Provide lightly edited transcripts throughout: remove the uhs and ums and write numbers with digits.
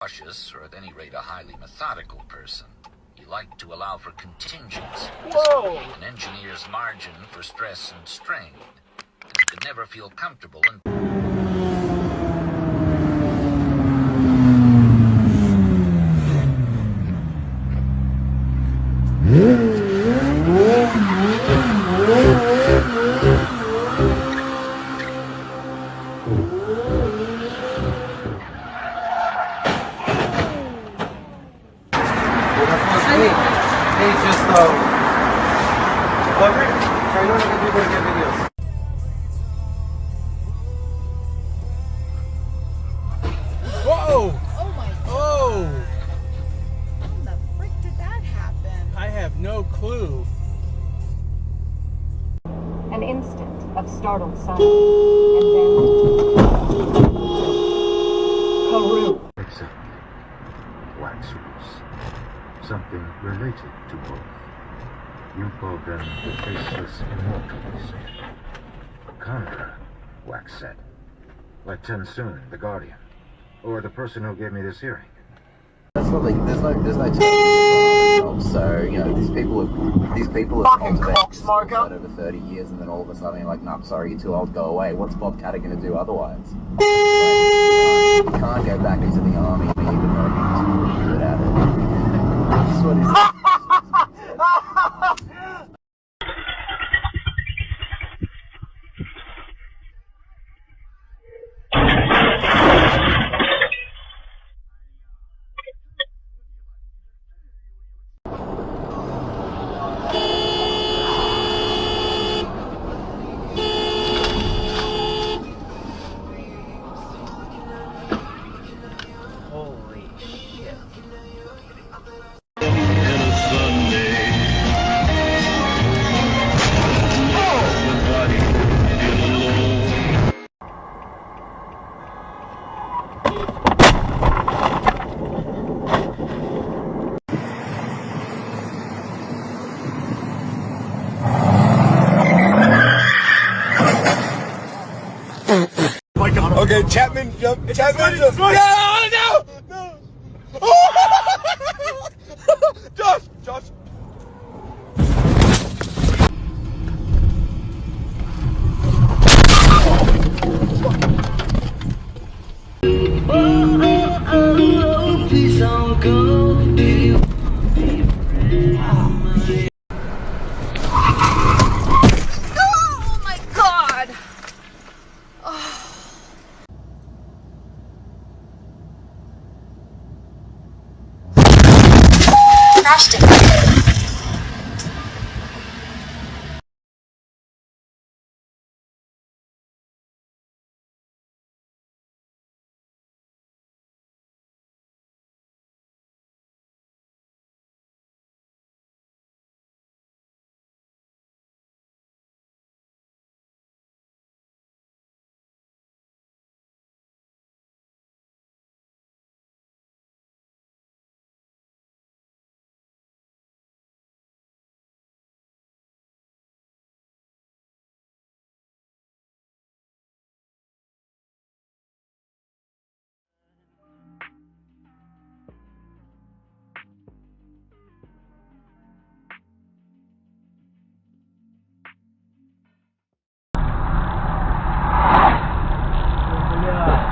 cautious, or at any rate a highly methodical person. He liked to allow for contingencies, an engineer's margin for stress and strain. He could never feel comfortable and Whoa! Oh my god. Oh! How the frick did that happen? I have no clue. An instant of startled silence, and then Karoo. Except wax roots, something related to both. You call them the faceless immortals. Conjurer, Wax said. Like Tensoon, the Guardian. Or the person who gave me this hearing. That's not like there's no term. So you know these people have cultivated over 30 years, and then all of a sudden you're like, no, I'm sorry, you're too old, go away. What's Bob Catter going to do otherwise? Like, you can't go back into the army, even though he's good at it. That's what he's. Holy shit. Okay, Chapman, jump. Chapman, jump. No, no, no. Oh! Josh, Josh. Please don't go. Oh my god. Crash detected.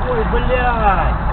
Ой, блядь!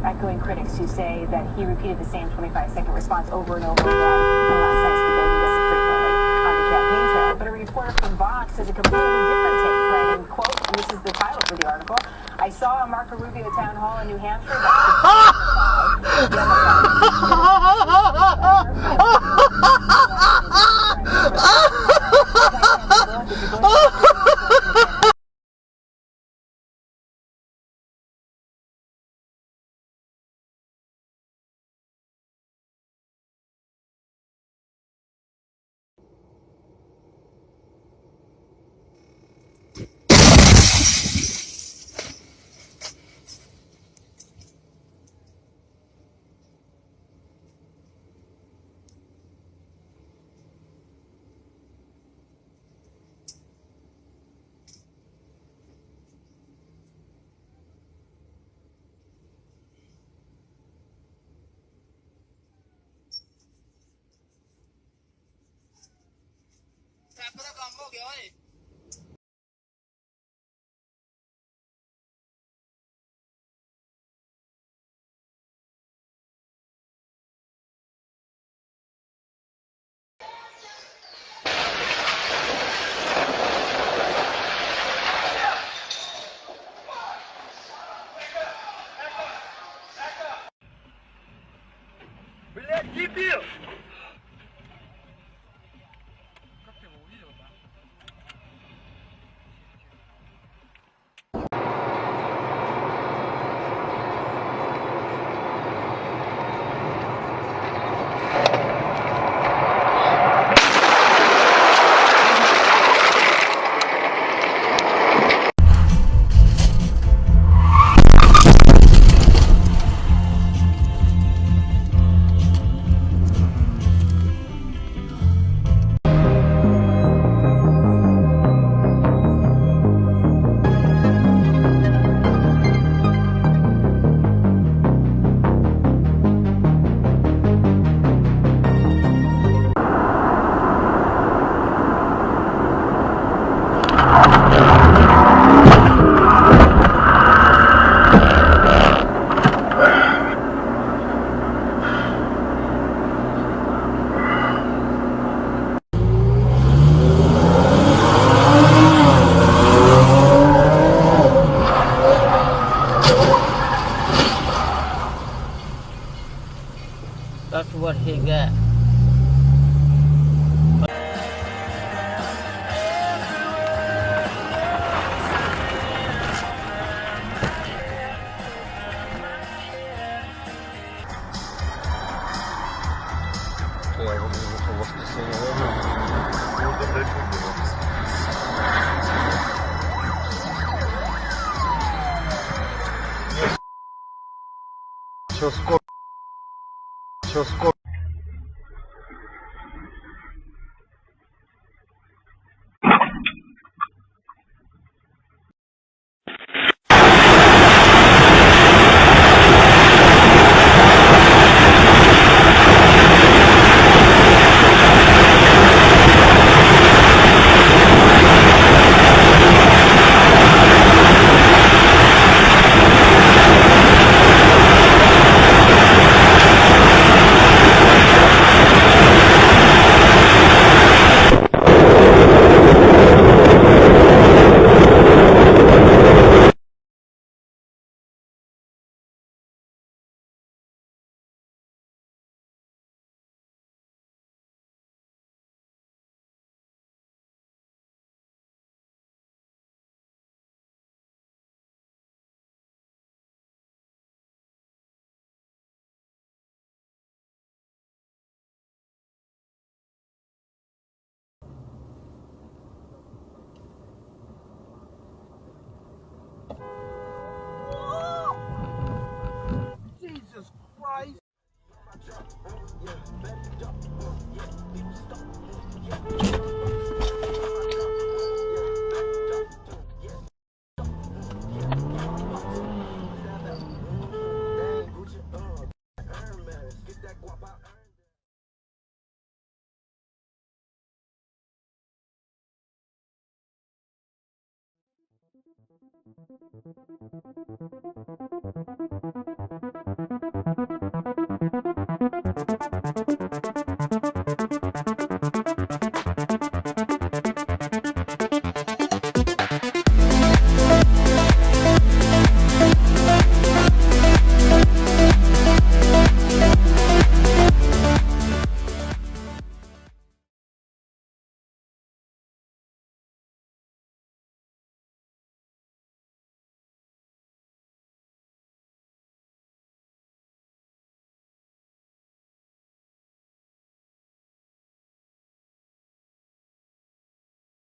Echoing critics who say that he repeated the same 25-second response over and over again, and last night's debate he does it frequently. campaign trail, but a reporter from Vox has a completely different take, writing, quote, and this is the title for the article, I saw a Marco Rubio town hall in New Hampshire Блядь, дебил! That's what he got. Все скоро. Jesus Christ!